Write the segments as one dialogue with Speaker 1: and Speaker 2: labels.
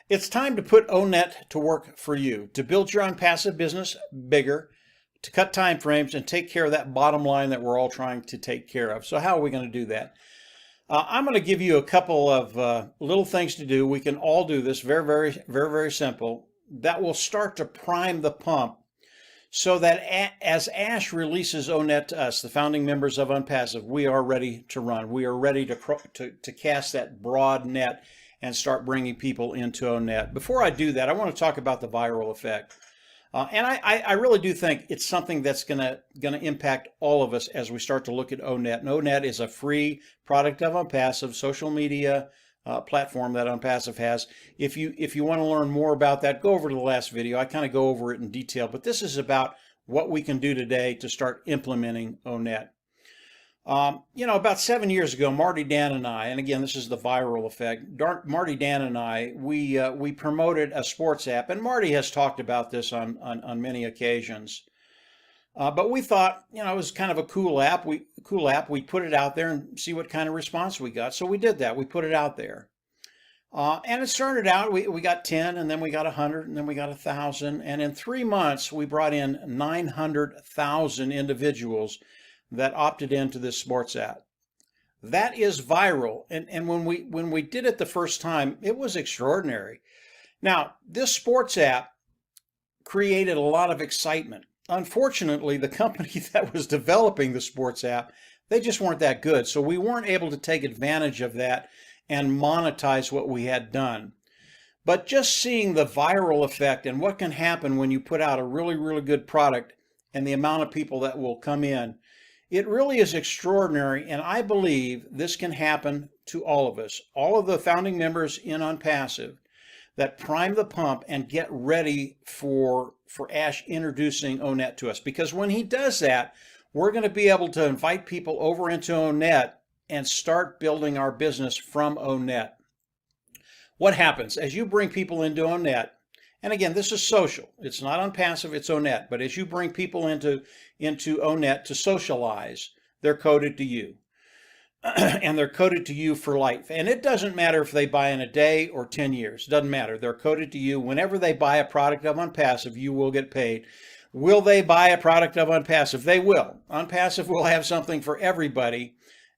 Speaker 1: It's time to put Onet to work for you, to build your Onpassive business bigger, to cut time frames and take care of that bottom line that we're all trying to take care of. So how are we going to do that? I'm going to give you a couple of little things to do. We can all do this, very simple. That will start to prime the pump so that as Ash releases Onet to us, the founding members of Onpassive, we are ready to run. We are ready to cast that broad net and start bringing people into Onet. Before I do that, I want to talk about the viral effect. And I really do think it's something that's gonna impact all of us as we start to look at Onet. And Onet is a free product of Onpassive, social media platform that Onpassive has. If you want to learn more about that, go over to the last video. I kind of go over it in detail, but this is about what we can do today to start implementing Onet. About 7 years ago, Marty, Dan, and I, and again, this is the viral effect. Marty, Dan, and I, we promoted a sports app, and Marty has talked about this on many occasions. But we thought, it was kind of a cool app. We put it out there and see what kind of response we got. So we did that. We put it out there. And it started out, we got 10, and then we got 100, and then we got 1,000. And in 3 months, we brought in 900,000 individuals that opted into this sports app. That is viral. And when we did it the first time, it was extraordinary. Now, this sports app created a lot of excitement. Unfortunately, the company that was developing the sports app, they just weren't that good. So we weren't able to take advantage of that and monetize what we had done. But just seeing the viral effect and what can happen when you put out a really good product and the amount of people that will come in, it really is extraordinary, and I believe this can happen to all of us, all of the founding members in Onpassive that prime the pump and get ready for Ash introducing Onet to us. Because when he does that, we're going to be able to invite people over into Onet and start building our business from Onet. What happens as you bring people into Onet? And again, this is social. It's not Onpassive, it's Onet. But as you bring people into Onet to socialize, they're coded to you. And they're coded to you for life. And it doesn't matter if they buy in a day or 10 years. It doesn't matter. They're coded to you. Whenever they buy a product of Onpassive, you will get paid. Will they buy a product of Onpassive? They will. Onpassive will have something for everybody.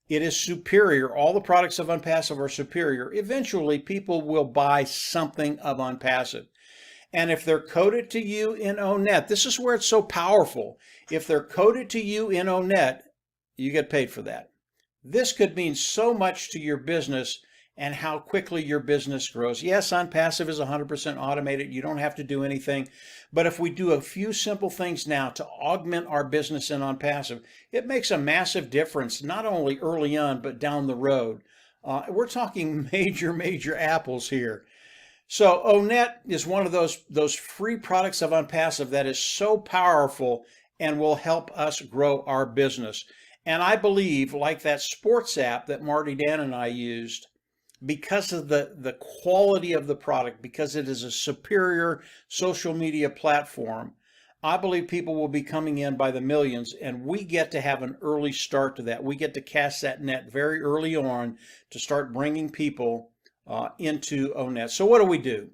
Speaker 1: It is superior. All the products of Onpassive are superior. Eventually, people will buy something of Onpassive. And if they're coded to you in Onet, this is where it's so powerful. If they're coded to you in Onet, you get paid for that. This could mean so much to your business and how quickly your business grows. Yes, Onpassive is 100% automated. You don't have to do anything. But if we do a few simple things now to augment our business in Onpassive, it makes a massive difference, not only early on, but down the road. We're talking major apples here. So Onet is one of those free products of Onpassive that is so powerful and will help us grow our business. And I believe, like that sports app that Marty, Dan, and I used, because of the quality of the product, because it is a superior social media platform, I believe people will be coming in by the millions, and we get to have an early start to that. We get to cast that net very early on to start bringing people into Onet. So what do we do?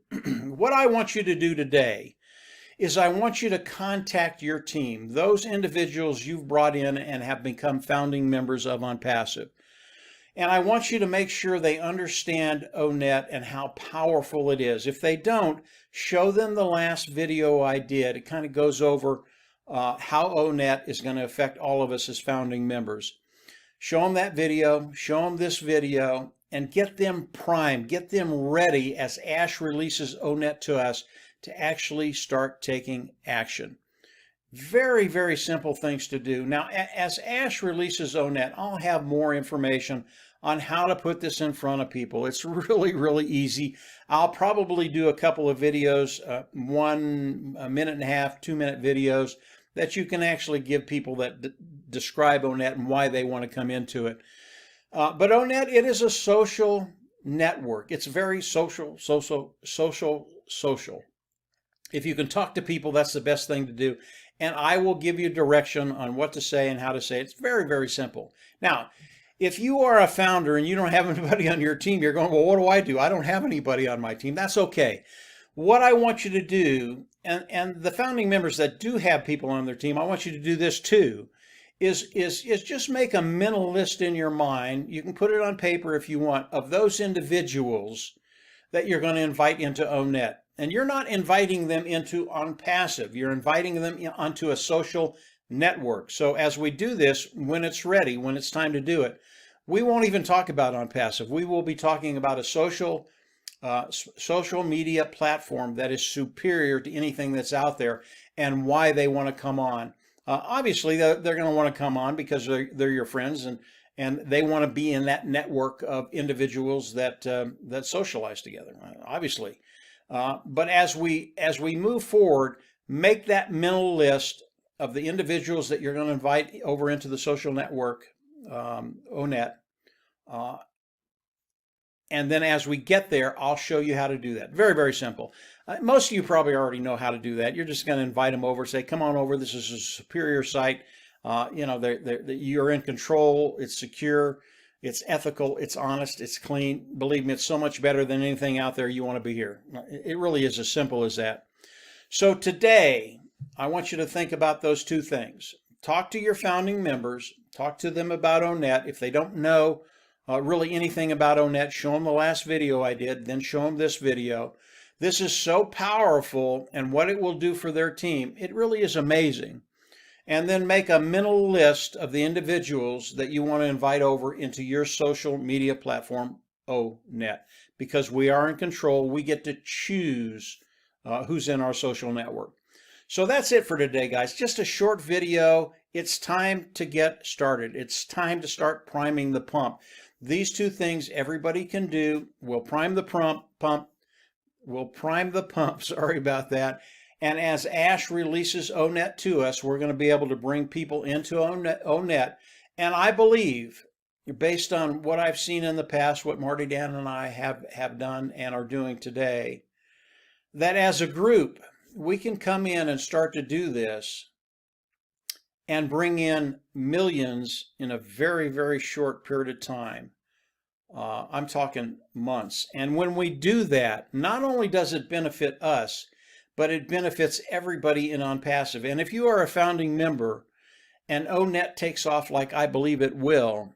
Speaker 1: What I want you to do today is I want you to contact your team, those individuals you've brought in and have become founding members of Onpassive. And I want you to make sure they understand Onet and how powerful it is. If they don't, show them the last video I did. It kind of goes over how Onet is going to affect all of us as founding members. Show them that video, show them this video, and get them primed, get them ready as Ash releases Onet to us to actually start taking action. Very simple things to do. Now, as Ash releases Onet, I'll have more information on how to put this in front of people. It's really easy. I'll probably do a couple of videos, 1 minute and a half, 2-minute videos that you can actually give people that describe Onet and why they want to come into it. But Onet, it is a social network. It's very social. If you can talk to people, that's the best thing to do. And I will give you direction on what to say and how to say it. It's very simple. Now, If you are a founder and you don't have anybody on your team, you're going, well, what do? I don't have anybody on my team. That's okay. What I want you to do, and the founding members that do have people on their team, I want you to do this too, is just make a mental list in your mind. You can put it on paper if you want, of those individuals that you're going to invite into Onet. And you're not inviting them into Onpassive. You're inviting them onto a social network. So as we do this, when it's ready, when it's time to do it, we won't even talk about Onpassive. We will be talking about a social media platform that is superior to anything that's out there, and why they want to come on. Obviously, they're going to want to come on because they're your friends, and they want to be in that network of individuals that socialize together. Obviously, but as we move forward, make that mental list of the individuals that you're going to invite over into the social network, Onet. And then as we get there, I'll show you how to do that. Very, very simple. Most of you probably already know how to do that. You're just going to invite them over, say, come on over. This is a superior site. You're in control. It's secure. It's ethical. It's honest. It's clean. Believe me, it's so much better than anything out there. You want to be here. It really is as simple as that. So today, I want you to think about those two things. Talk to your founding members. Talk to them about Onet. If they don't know really anything about Onet, show them the last video I did, then show them this video. This is so powerful, and what it will do for their team, it really is amazing. And then make a mental list of the individuals that you want to invite over into your social media platform, Onet, because we are in control. We get to choose who's in our social network. So that's it for today, guys. Just a short video. It's time to get started. It's time to start priming the pump. These two things everybody can do. We'll prime the pump. We'll prime the pump. Sorry about that. And as Ash releases Onet to us, we're going to be able to bring people into Onet. And I believe, based on what I've seen in the past, what Marty, Dan, and I have done and are doing today, that as a group, we can come in and start to do this and bring in millions in a very, very short period of time. I'm talking months. And when we do that, not only does it benefit us, but it benefits everybody in Onpassive. And if you are a founding member and Onet takes off like I believe it will,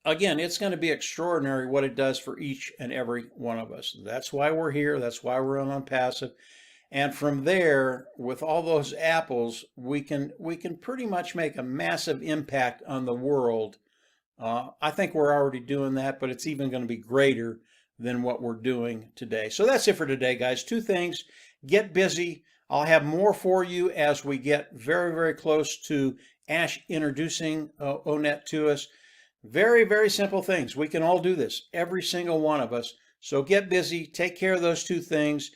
Speaker 1: again, it's going to be extraordinary what it does for each and every one of us. That's why we're here. That's why we're on Onpassive. And from there, with all those apples, we can pretty much make a massive impact on the world. I think we're already doing that, but it's even going to be greater than what we're doing today. So that's it for today, guys. Two things. Get busy. I'll have more for you as we get very, very close to Ash introducing Onet to us. Very, very simple things. We can all do this, every single one of us. So get busy. Take care of those two things.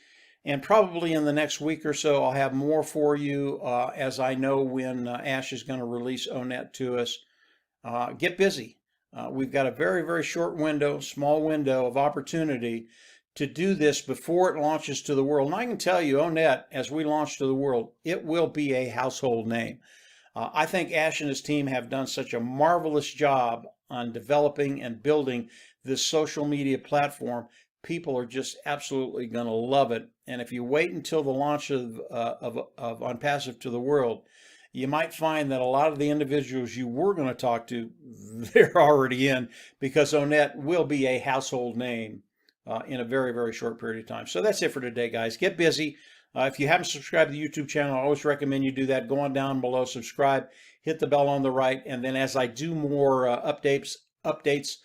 Speaker 1: And probably in the next week or so, I'll have more for you as I know when Ash is going to release Onet to us. Get busy. We've got a very, very short window, small window of opportunity to do this before it launches to the world. And I can tell you, Onet, as we launch to the world, it will be a household name. I think Ash and his team have done such a marvelous job on developing and building this social media platform. People are just absolutely going to love it. And if you wait until the launch of Onpassive to the world, you might find that a lot of the individuals you were going to talk to, they're already in, because Onet will be a household name in a very, very short period of time. So that's it for today, guys. Get busy. If you haven't subscribed to the YouTube channel, I always recommend you do that. Go on down below, subscribe, hit the bell on the right, and then as I do more updates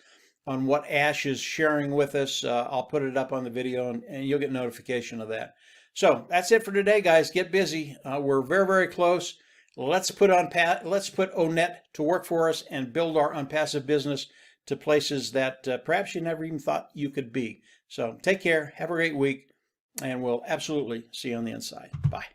Speaker 1: on what Ash is sharing with us, I'll put it up on the video, and you'll get notification of that. So that's it for today, guys. Get busy. We're very, very close. Let's put Onet to work for us and build our Onpassive business to places that perhaps you never even thought you could be. So take care. Have a great week. And we'll absolutely see you on the inside. Bye.